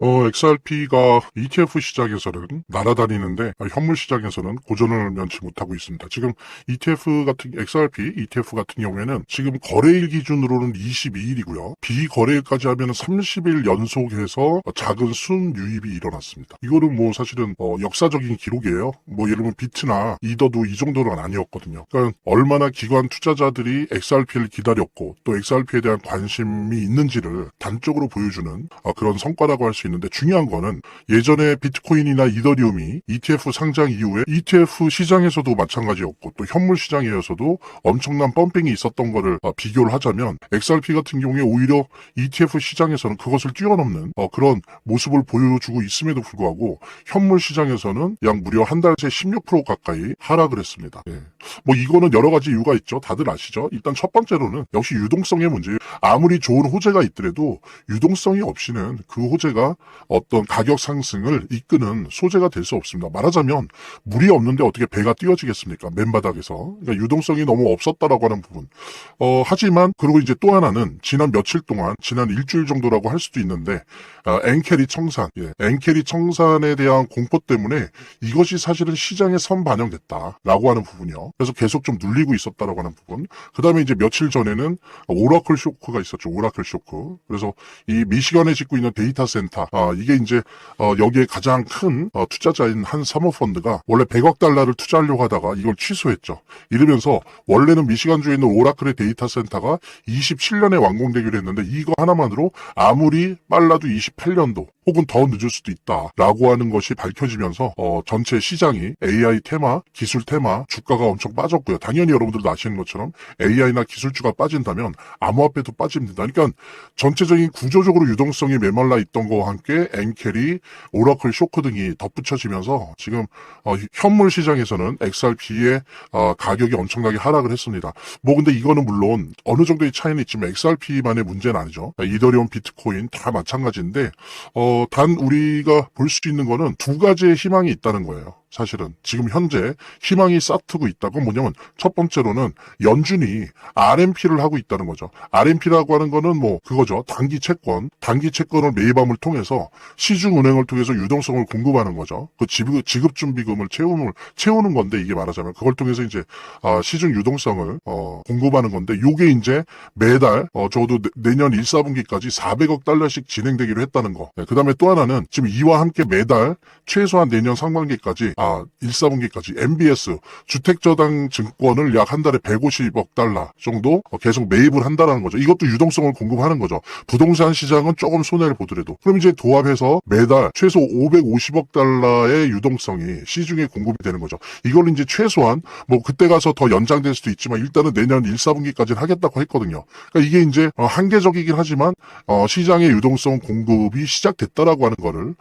XRP가 ETF 시장에서는 날아다니는데 현물 시장에서는 고전을 면치 못하고 있습니다. 지금 XRP ETF 같은 경우에는 지금 거래일 기준으로는 22일이고요. 비거래일까지 하면 30일 연속해서 작은 순유입이 일어났습니다. 이거는 뭐 사실은 역사적인 기록이에요. 뭐 예를 들면 비트나 이더도 이 정도는 아니었거든요. 그러니까 얼마나 기관 투자자들이 XRP를 기다렸고 또 XRP에 대한 관심이 있는지를 단적으로 보여주는 그런 성과라고 할 수 있는데, 중요한 거는 예전에 비트코인이나 이더리움이 ETF 상장 이후에 ETF 시장에서도 마찬가지였고 또 현물 시장에서도 엄청난 펌핑이 있었던 거를 비교를 하자면 XRP 같은 경우에 오히려 ETF 시장에서는 그것을 뛰어넘는 그런 모습을 보여주고 있음에도 불구하고 현물 시장에서는 약 무려 한 달 새 16% 가까이 하락을 했습니다. 뭐 이거는 여러 가지 이유가 있죠. 다들 아시죠? 일단 첫 번째로는 역시 유동성의 문제예요. 아무리 좋은 호재가 있더라도 유동성이 없이는 그 호재가 어떤 가격 상승을 이끄는 소재가 될 수 없습니다. 말하자면 물이 없는데 어떻게 배가 띄어지겠습니까? 맨바닥에서. 그러니까 유동성이 너무 없었다라고 하는 부분. 하지만 그리고 이제 또 하나는 지난 며칠 동안, 지난 일주일 정도라고 할 수도 있는데 엔캐리 청산, 엔캐리 청산에 대한 공포 때문에 이것이 사실은 시장에 선반영됐다라고 하는 부분이요. 그래서 계속 좀 눌리고 있었다라고 하는 부분. 그 다음에 이제 며칠 전에는 오라클 쇼크가 있었죠. 오라클 쇼크. 그래서 이 미시건에 짓고 있는 데이터 센터, 이게 이제 여기에 가장 큰 투자자인 한 사모펀드가 원래 100억 달러를 투자하려고 하다가 이걸 취소했죠. 이러면서 원래는 미시간주에 있는 오라클의 데이터 센터가 27년에 완공되기로 했는데 이거 하나만으로 아무리 빨라도 28년도 혹은 더 늦을 수도 있다라고 하는 것이 밝혀지면서 전체 시장이 AI 테마, 기술 테마, 주가가 엄청 빠졌고요. 당연히 여러분들도 아시는 것처럼 AI나 기술주가 빠진다면 암호화폐도 빠집니다. 그러니까 전체적인 구조적으로 유동성이 메말라 있던 거와 함께 엔캐리, 오라클 쇼크 등이 덧붙여지면서 지금 현물 시장에서는 XRP의 가격이 엄청나게 하락을 했습니다. 뭐 근데 이거는 물론 어느 정도의 차이는 있지만 XRP만의 문제는 아니죠. 이더리움, 비트코인 다 마찬가지인데 단 우리가 볼 수 있는 거는 두 가지의 희망이 있다는 거예요. 사실은 지금 현재 희망이 싹트고 있다고. 뭐냐면 첫 번째로는 연준이 RMP를 하고 있다는 거죠. RMP라고 하는 거는 뭐 그거죠. 단기 채권을 매입함을 통해서 시중은행을 통해서 유동성을 공급하는 거죠. 그 지급준비금을 채우는 건데, 이게 말하자면 그걸 통해서 이제 시중 유동성을 공급하는 건데, 요게 이제 매달 적어도 내년 1, 4분기까지 400억 달러씩 진행되기로 했다는 거. 그 다음에 또 하나는 지금 이와 함께 매달 최소한 내년 상반기까지 1, 4분기까지 MBS 주택저당 증권을 약 한 달에 150억 달러 정도 계속 매입을 한다는 거죠. 이것도 유동성을 공급하는 거죠. 부동산 시장은 조금 손해를 보더라도. 그럼 이제 도합해서 매달 최소 550억 달러의 유동성이 시중에 공급이 되는 거죠. 이걸 이제 최소한 뭐 그때 가서 더 연장될 수도 있지만 일단은 내년 1, 4분기까지는 하겠다고 했거든요. 그러니까 이게 이제 한계적이긴 하지만 시장의 유동성 공급이 시작됐다라고 하는 거를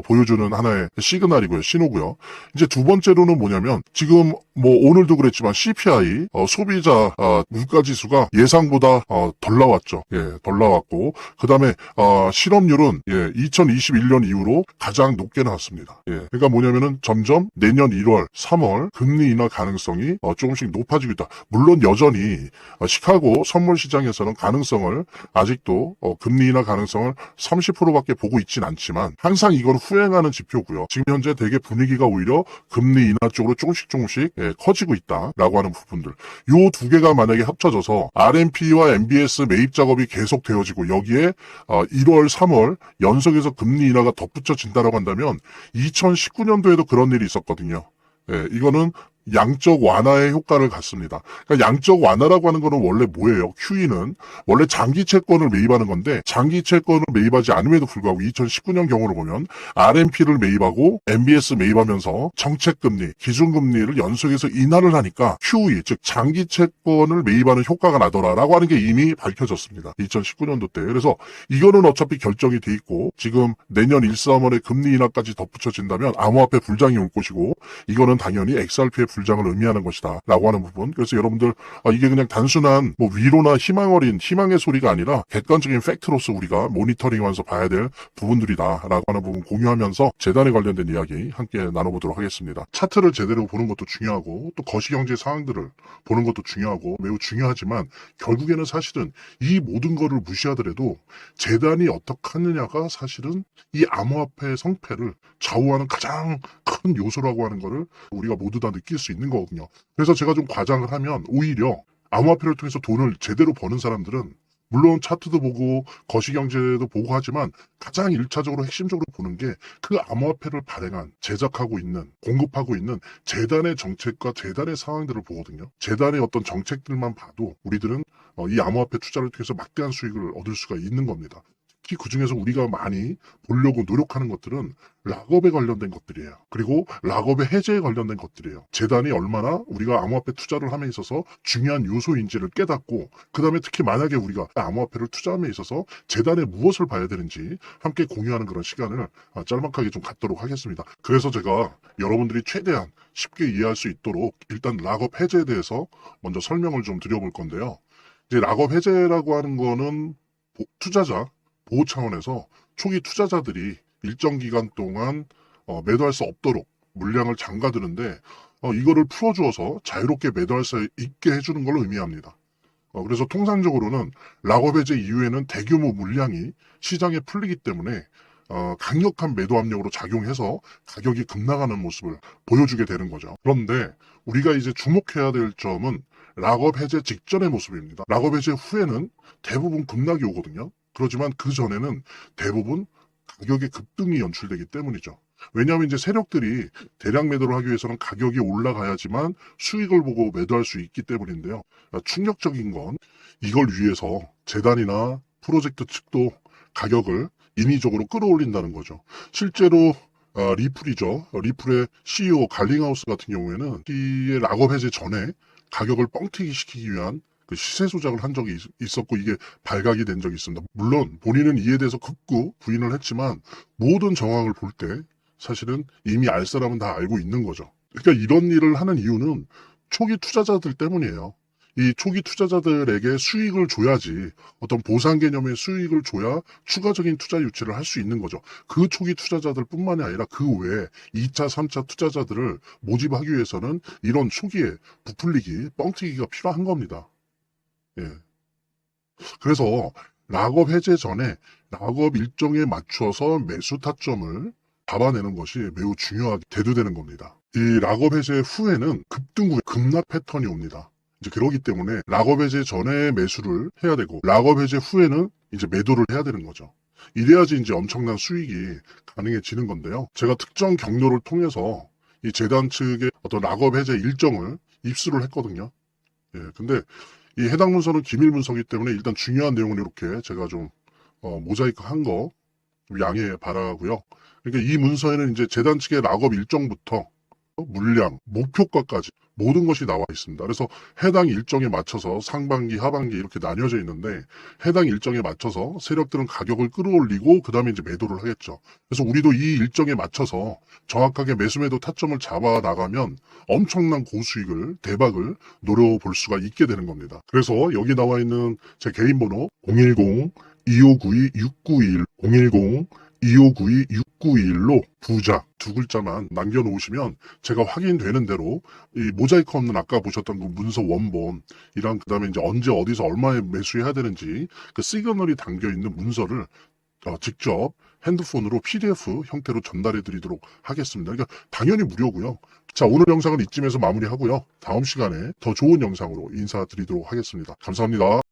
보여주는 하나의 시그널이고요. 신호고요. 이제 두 번째로는 뭐냐면 지금 뭐 오늘도 그랬지만 CPI 소비자 물가지수가 예상보다 덜 나왔죠. 덜 나왔고 그다음에 실업률은 2021년 이후로 가장 높게 나왔습니다. 그러니까 뭐냐면은 점점 내년 1월, 3월 금리 인하 가능성이 조금씩 높아지고 있다. 물론 여전히 시카고 선물 시장에서는 가능성을 아직도 금리 인하 가능성을 30%밖에 보고 있진 않지만 항상 이건 후행하는 지표고요. 지금 현재 되게 분위기가 오히려 금리 인하 쪽으로 조금씩 커지고 있다라고 하는 부분들. 요 두 개가 만약에 합쳐져서 RMP와 MBS 매입 작업이 계속 되어지고 여기에 1월, 3월 연속해서 금리 인하가 덧붙여진다라고 한다면 2019년도에도 그런 일이 있었거든요. 이거는 양적 완화의 효과를 갖습니다. 그러니까 양적 완화라고 하는 거는 원래 뭐예요? QE는 원래 장기 채권을 매입하는 건데 장기 채권을 매입하지 않음에도 불구하고 2019년 경우를 보면 RMP를 매입하고 MBS 매입하면서 정책금리, 기준금리를 연속해서 인하를 하니까 QE, 즉 장기 채권을 매입하는 효과가 나더라라고 하는 게 이미 밝혀졌습니다. 2019년도 때. 그래서 이거는 어차피 결정이 돼 있고 지금 내년 1, 3월에 금리 인하까지 덧붙여진다면 암호화폐 불장이 올 것이고 이거는 당연히 XRP의 불장을 의미하는 것이다 라고 하는 부분. 그래서 여러분들 이게 그냥 단순한 뭐 위로나 희망 어린 희망의 소리가 아니라 객관적인 팩트로서 우리가 모니터링하면서 봐야 될 부분들이다 라고 하는 부분 공유하면서 재단에 관련된 이야기 함께 나눠보도록 하겠습니다. 차트를 제대로 보는 것도 중요하고 또 거시경제 상황들을 보는 것도 중요하고 매우 중요하지만 결국에는 사실은 이 모든 거를 무시하더라도 재단이 어떻게 하느냐가 사실은 이 암호화폐의 성패를 좌우하는 가장 큰 요소라고 하는 거를 우리가 모두 다 느낄 수 있는 거거든요. 그래서 제가 좀 과장을 하면 오히려 암호화폐를 통해서 돈을 제대로 버는 사람들은 물론 차트도 보고 거시경제도 보고 하지만 가장 1차적으로 핵심적으로 보는 게 그 암호화폐를 발행한 제작하고 있는 공급하고 있는 재단의 정책과 재단의 상황들을 보거든요. 재단의 어떤 정책들만 봐도 우리들은 이 암호화폐 투자를 통해서 막대한 수익을 얻을 수가 있는 겁니다. 특히 그중에서 우리가 많이 보려고 노력하는 것들은 락업에 관련된 것들이에요. 그리고 락업의 해제에 관련된 것들이에요. 재단이 얼마나 우리가 암호화폐 투자를 함에 있어서 중요한 요소인지를 깨닫고 그 다음에 특히 만약에 우리가 암호화폐를 투자함에 있어서 재단에 무엇을 봐야 되는지 함께 공유하는 그런 시간을 짤막하게 좀 갖도록 하겠습니다. 그래서 제가 여러분들이 최대한 쉽게 이해할 수 있도록 일단 락업 해제에 대해서 먼저 설명을 좀 드려볼 건데요. 이제 락업 해제라고 하는 거는 투자자 보호 차원에서 초기 투자자들이 일정 기간 동안 매도할 수 없도록 물량을 잠가두는데 이거를 풀어주어서 자유롭게 매도할 수 있게 해주는 걸 의미합니다. 그래서 통상적으로는 락업 해제 이후에는 대규모 물량이 시장에 풀리기 때문에 강력한 매도 압력으로 작용해서 가격이 급락하는 모습을 보여주게 되는 거죠. 그런데 우리가 이제 주목해야 될 점은 락업 해제 직전의 모습입니다. 락업 해제 후에는 대부분 급락이 오거든요. 그렇지만 그 전에는 대부분 가격의 급등이 연출되기 때문이죠. 왜냐하면 이제 세력들이 대량 매도를 하기 위해서는 가격이 올라가야지만 수익을 보고 매도할 수 있기 때문인데요. 충격적인 건 이걸 위해서 재단이나 프로젝트 측도 가격을 인위적으로 끌어올린다는 거죠. 실제로 리플이죠. 리플의 CEO 갈링하우스 같은 경우에는 이 락업 해제 전에 가격을 뻥튀기 시키기 위한 그 시세 조작을 한 적이 있었고 이게 발각이 된 적이 있습니다. 물론 본인은 이에 대해서 극구 부인을 했지만 모든 정황을 볼 때 사실은 이미 알 사람은 다 알고 있는 거죠. 그러니까 이런 일을 하는 이유는 초기 투자자들 때문이에요. 이 초기 투자자들에게 수익을 줘야지 어떤 보상 개념의 수익을 줘야 추가적인 투자 유치를 할 수 있는 거죠. 그 초기 투자자들 뿐만이 아니라 그 외에 2차, 3차 투자자들을 모집하기 위해서는 이런 초기에 부풀리기, 뻥튀기가 필요한 겁니다. 예. 그래서 락업 해제 전에 락업 일정에 맞춰서 매수 타점을 잡아내는 것이 매우 중요하게 대두되는 겁니다. 이 락업 해제 후에는 급등 후에 급락 패턴이 옵니다. 이제 그러기 때문에 락업 해제 전에 매수를 해야 되고 락업 해제 후에는 이제 매도를 해야 되는 거죠. 이래야지 이제 엄청난 수익이 가능해지는 건데요. 제가 특정 경로를 통해서 이 재단 측의 어떤 락업 해제 일정을 입수를 했거든요. 예, 근데 이 해당 문서는 기밀 문서이기 때문에 일단 중요한 내용을 이렇게 제가 좀 모자이크 한 거 양해 바라고요. 그러니까 이 문서에는 이제 재단 측의 락업 일정부터 물량, 목표가까지 모든 것이 나와 있습니다. 그래서 해당 일정에 맞춰서 상반기, 하반기 이렇게 나뉘어져 있는데 해당 일정에 맞춰서 세력들은 가격을 끌어올리고 그 다음에 이제 매도를 하겠죠. 그래서 우리도 이 일정에 맞춰서 정확하게 매수 매도 타점을 잡아 나가면 엄청난 고수익을, 대박을 노려볼 수가 있게 되는 겁니다. 그래서 여기 나와 있는 제 개인 번호 010-2592-6921 010-2592-6921로 부자 두 글자만 남겨놓으시면 제가 확인되는 대로 이 모자이크 없는 아까 보셨던 그 문서 원본이랑 그 다음에 이제 언제 어디서 얼마에 매수해야 되는지 그 시그널이 담겨있는 문서를 직접 핸드폰으로 PDF 형태로 전달해 드리도록 하겠습니다. 그러니까 당연히 무료고요. 자, 오늘 영상은 이쯤에서 마무리하고요. 다음 시간에 더 좋은 영상으로 인사드리도록 하겠습니다. 감사합니다.